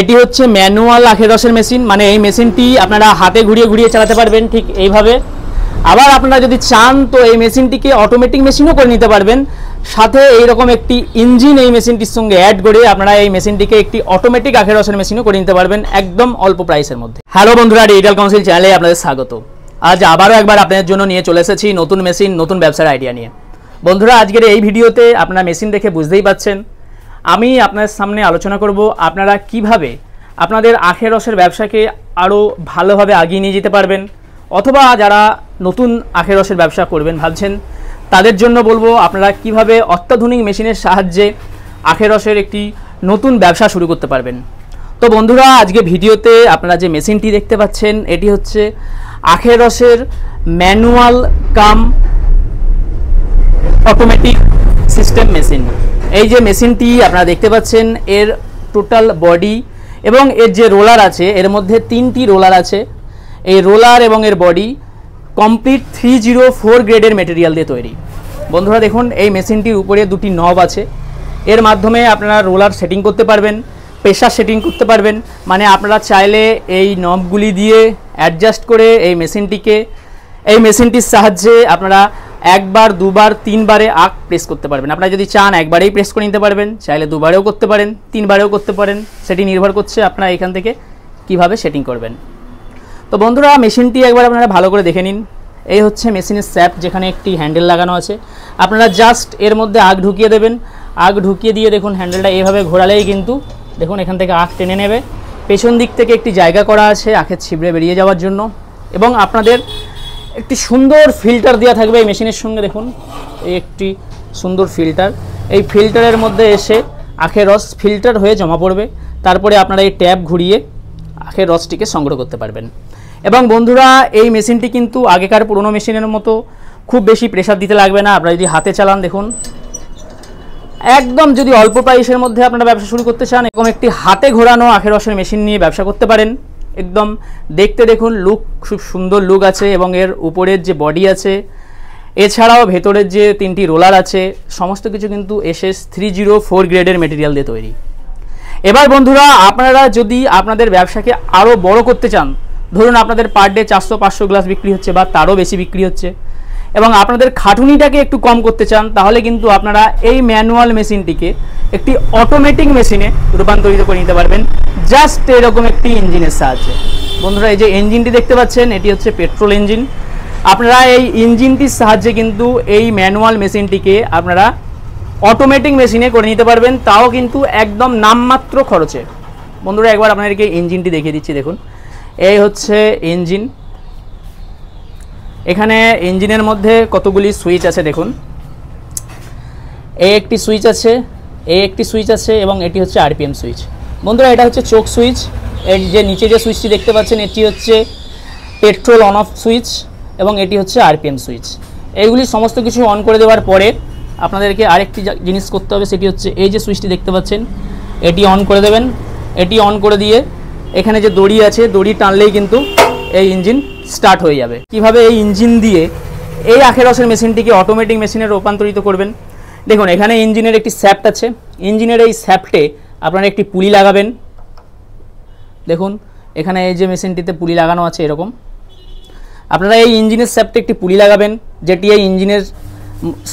এটি হচ্ছে ম্যানুয়াল আখের রসের মেশিন। মানে এই মেশিনটি আপনারা হাতে ঘুরিয়ে ঘুরিয়ে চালাতে পারবেন ঠিক এইভাবে। আবার আপনারা যদি চান তো এই মেশিনটিকে অটোমেটিক মেশিনও করে নিতে পারবেন। সাথে এইরকম একটি ইঞ্জিন এই মেশিনটির সঙ্গে অ্যাড করে আপনারা এই মেশিনটিকে একটি অটোমেটিক আখের রসের মেশিনও করে নিতে পারবেন একদম অল্প প্রাইসের মধ্যে। হ্যালো বন্ধুরা, ডিজিটাল কাউন্সিল চ্যানেলে আপনাদের স্বাগত। আজ আবারও একবার আপনাদের জন্য নিয়ে চলে এসেছি নতুন মেশিন, নতুন ব্যবসার আইডিয়া নিয়ে। বন্ধুরা, আজকের এই ভিডিওতে আপনারা মেশিন দেখে বুঝতেই পাচ্ছেন আমি আপনাদের সামনে আলোচনা করব আপনারা কিভাবে আপনাদের আখের রসের ব্যবসাকে আরও ভালোভাবে এগিয়ে নিয়ে যেতে পারবেন, অথবা যারা নতুন আখের রসের ব্যবসা করবেন ভাবছেন তাদের জন্য বলবো আপনারা কিভাবে অত্যাধুনিক মেশিনের সাহায্যে আখের রসের একটি নতুন ব্যবসা শুরু করতে পারবেন। তো বন্ধুরা, আজকে ভিডিওতে আপনারা যে মেশিনটি দেখতে পাচ্ছেন এটি হচ্ছে আখের রসের ম্যানুয়াল কাম অটোমেটিক সিস্টেম মেশিন। এই যে মেশিনটি আপনারা দেখতে পাচ্ছেন এর টোটাল বডি এবং এর যে রোলার আছে এর মধ্যে 3টি রোলার আছে। এই রোলার এবং এর বডি কমপ্লিট 304 গ্রেডের মেটেরিয়াল দিয়ে তৈরি। বন্ধুরা দেখুন, এই মেশিনটির উপরে 2টি নব আছে। এর মাধ্যমে আপনারা রোলার সেটিং করতে পারবেন, প্রেশার সেটিং করতে পারবেন। মানে আপনারা চাইলে এই নবগুলি দিয়ে অ্যাডজাস্ট করে এই মেশিনটির সাহায্যে আপনারা একবার, দুবার, 3বারে আখ প্রেস করতে পারবেন। আপনারা যদি চান একবারেই প্রেস করে নিতে পারবেন, চাইলে 2বারেও করতে পারেন, 3বারেও করতে পারেন। সেটি নির্ভর করছে আপনারা এখান থেকে কিভাবে সেটিং করবেন। তো বন্ধুরা, মেশিনটি একবার আপনারা ভালো করে দেখে নিন। এই হচ্ছে মেশিনের স্যাপ, যেখানে একটি হ্যান্ডেল লাগানো আছে। আপনারা জাস্ট এর মধ্যে আখ ঢুকিয়ে দেবেন। আখ ঢুকিয়ে দিয়ে দেখুন হ্যান্ডেলটা এইভাবে ঘোরালেই কিন্তু দেখুন এখান থেকে আখ টেনে নেবে। পেছন দিক থেকে একটি জায়গা করা আছে আখের ছিবড়ে বেরিয়ে যাওয়ার জন্য, এবং আপনাদের একটি সুন্দর ফিল্টার দেওয়া থাকবে এই মেশিনের সঙ্গে। দেখুন এই একটি সুন্দর ফিল্টার, এই ফিল্টারের মধ্যে এসে আখের রস ফিল্টার হয়ে জমা পড়বে। তারপরে আপনারা এই ট্যাপ ঘুরিয়ে আখের রসটিকে সংগ্রহ করতে পারবেন। এবং বন্ধুরা, এই মেশিনটি কিন্তু আগেকার পুরনো মেশিনের মতো খুব বেশি প্রেসার দিতে লাগবে না। আপনারা যদি হাতে চালান, দেখুন একদম যদি অল্প প্রাইসের মধ্যে আপনারা ব্যবসা শুরু করতে চান, এরকম একটি হাতে ঘোরানো আখের রসের মেশিন নিয়ে ব্যবসা করতে পারেন। একদম দেখতে দেখুন লুক, খুব সুন্দর লুক আছে, এবং এর উপরের যে বডি আছে এছাড়াও ভেতরের যে 3টি রোলার আছে সমস্ত কিছু কিন্তু SS 304 গ্রেডের মেটেরিয়াল দিয়ে তৈরি। এবার বন্ধুরা, আপনারা যদি আপনাদের ব্যবসাকে আরও বড় করতে চান, ধরুন আপনাদের পার ডে 400-500 গ্লাস বিক্রি হচ্ছে বা তারও বেশি বিক্রি হচ্ছে, এবং আপনাদের খাটুনিটাকে একটু কম করতে চান, তাহলে কিন্তু আপনারা এই ম্যানুয়াল মেশিনটিকে একটি অটোমেটিক মেশিনে রূপান্তরিত করে নিতে পারবেন জাস্ট এরকম একটি ইঞ্জিনের সাহায্যে। বন্ধুরা, এই যে ইঞ্জিনটি দেখতে পাচ্ছেন এটি হচ্ছে পেট্রোল ইঞ্জিন। আপনারা এই ইঞ্জিনটির সাহায্যে কিন্তু এই ম্যানুয়াল মেশিনটিকে আপনারা অটোমেটিক মেশিনে করে নিতে পারবেন, তাও কিন্তু একদম নামমাত্র খরচে। বন্ধুরা, একবার আপনাদেরকে ইঞ্জিনটি দেখিয়ে দিচ্ছি। দেখুন এই হচ্ছে ইঞ্জিন। এখানে ইঞ্জিনের মধ্যে কতগুলি সুইচ আছে দেখুন। এই একটি সুইচ আছে, এই একটি সুইচ আছে, এবং এটি হচ্ছে RPM সুইচ। বন্ধুরা, এটা হচ্ছে চোক সুইচ। এর যে নিচে যে সুইচটি দেখতে পাচ্ছেন এটি হচ্ছে পেট্রোল অন অফ সুইচ, এবং এটি হচ্ছে RPM সুইচ। এইগুলি সমস্ত কিছু অন করে দেওয়ার পরে আপনাদেরকে আরেকটি জিনিস করতে হবে, সেটি হচ্ছে এই যে সুইচটি দেখতে পাচ্ছেন এটি অন করে দেবেন। এটি অন করে দিয়ে এখানে যে দড়ি আছে দড়ি টানলেই কিন্তু এই ইঞ্জিন স্টার্ট হয়ে যাবে। কিভাবে এই ইঞ্জিন দিয়ে এই আখের রসের মেশিনটিকে অটোমেটিক মেশিনে রূপান্তরিত করবেন, দেখুন এখানে ইঞ্জিনের একটি স্যাপ্ট আছে। ইঞ্জিনের এই স্যাপ্টে আপনারা একটি পুলি লাগাবেন। দেখুন এখানে এই যে মেশিনটিতে পুলি লাগানো আছে এরকম। আপনারা এই ইঞ্জিনের স্যাপ্টে একটি পুলি লাগাবেন, যেটি এই ইঞ্জিনের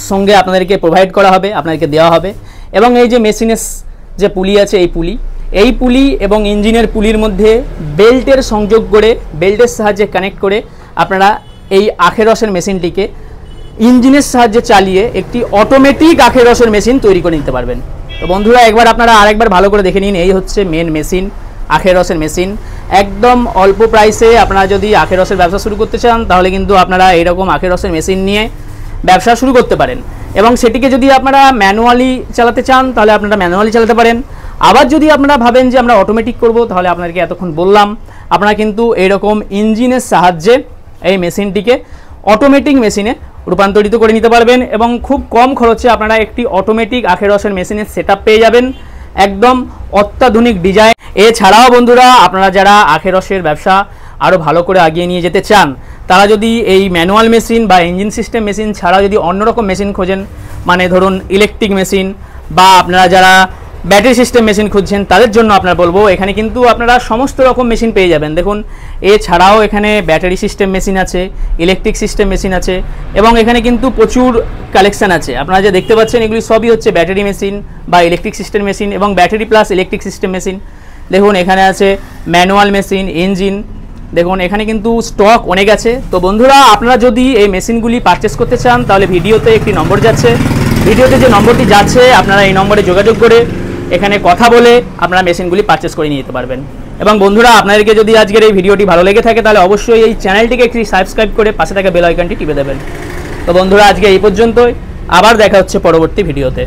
সঙ্গে আপনাদেরকে প্রোভাইড করা হবে, আপনাদেরকে দেওয়া হবে। এবং এই যে মেশিনের যে পুলি আছে এই পুলি এবং ইঞ্জিনের পুলির মধ্যে বেল্টের সংযোগ করে, বেল্টের সাহায্যে কানেক্ট করে আপনারা এই আখের রসের মেশিনটিকে ইঞ্জিনের সাহায্যে চালিয়ে একটি অটোমেটিক আখের রসের মেশিন তৈরি করে নিতে পারবেন। তো বন্ধুরা, একবার আপনারা আরেকবার ভালো করে দেখে নিন। এই হচ্ছে মেন মেশিন, আখের রসের মেশিন। একদম অল্প প্রাইসে আপনারা যদি আখের রসের ব্যবসা শুরু করতে চান, তাহলে কিন্তু আপনারা এইরকম আখের রসের মেশিন নিয়ে ব্যবসা শুরু করতে পারেন। এবং সেটিকে যদি আপনারা ম্যানুয়ালি চালাতে চান তাহলে আপনারা ম্যানুয়ালি চালাতে পারেন। আবার যদি আপনারা ভাবেন যে আমরা অটোমেটিক করব, তাহলে আপনাদেরকে এতক্ষণ বললাম আপনারা কিন্তু এইরকম ইঞ্জিনের সাহায্যে এই মেশিনটিকে অটোমেটিক মেশিনে রূপান্তরিত করে নিতে পারবেন, এবং খুব কম খরচে আপনারা একটি অটোমেটিক আখের রসের মেশিনের সেটআপ পেয়ে যাবেন, একদম অত্যাধুনিক ডিজাইন। এছাড়াও বন্ধুরা, আপনারা যারা আখের রসের ব্যবসা আরও ভালো করে এগিয়ে নিয়ে যেতে চান, তারা যদি এই ম্যানুয়াল মেশিন বা ইঞ্জিন সিস্টেম মেশিন ছাড়াও যদি অন্যরকম মেশিন খোঁজেন, মানে ধরুন ইলেকট্রিক মেশিন, বা আপনারা যারা ব্যাটারি সিস্টেম মেশিন খুঁজছেন তাদের জন্য আপনারা বলবো এখানে কিন্তু আপনারা সমস্ত রকম মেশিন পেয়ে যাবেন। দেখুন এছাড়াও এখানে ব্যাটারি সিস্টেম মেশিন আছে, ইলেকট্রিক সিস্টেম মেশিন আছে এবং এখানে কিন্তু প্রচুর কালেকশান আছে। আপনারা যে দেখতে পাচ্ছেন এগুলি সবই হচ্ছে ব্যাটারি মেশিন বা ইলেকট্রিক সিস্টেম মেশিন এবং battery plus electric system machine. দেখুন এখানে আছে ম্যানুয়াল মেশিন, ইঞ্জিন, দেখুন এখানে কিন্তু স্টক অনেক আছে। তো বন্ধুরা আপনারা যদি এই মেশিনগুলি পারচেস করতে চান তাহলে ভিডিওতে একটি নম্বর যাচ্ছে, ভিডিওতে যে নম্বরটি যাচ্ছে আপনারা এই নম্বরে যোগাযোগ করে এখানে কথা বলে আপনারা মেশিনগুলি পারচেস করে নিয়ে যেতে পারবেন। এবং বন্ধুরা আপনাদেরকে যদি আজকের এই ভিডিওটি ভালো লেগে থাকে তাহলে অবশ্যই এই চ্যানেলটিকে একটি সাবস্ক্রাইব করে পাশে থাকা বেল আইকনটি টিপে দেবেন। তো বন্ধুরা আজকে এই পর্যন্তই, আবার দেখা হচ্ছে পরবর্তী ভিডিওতে।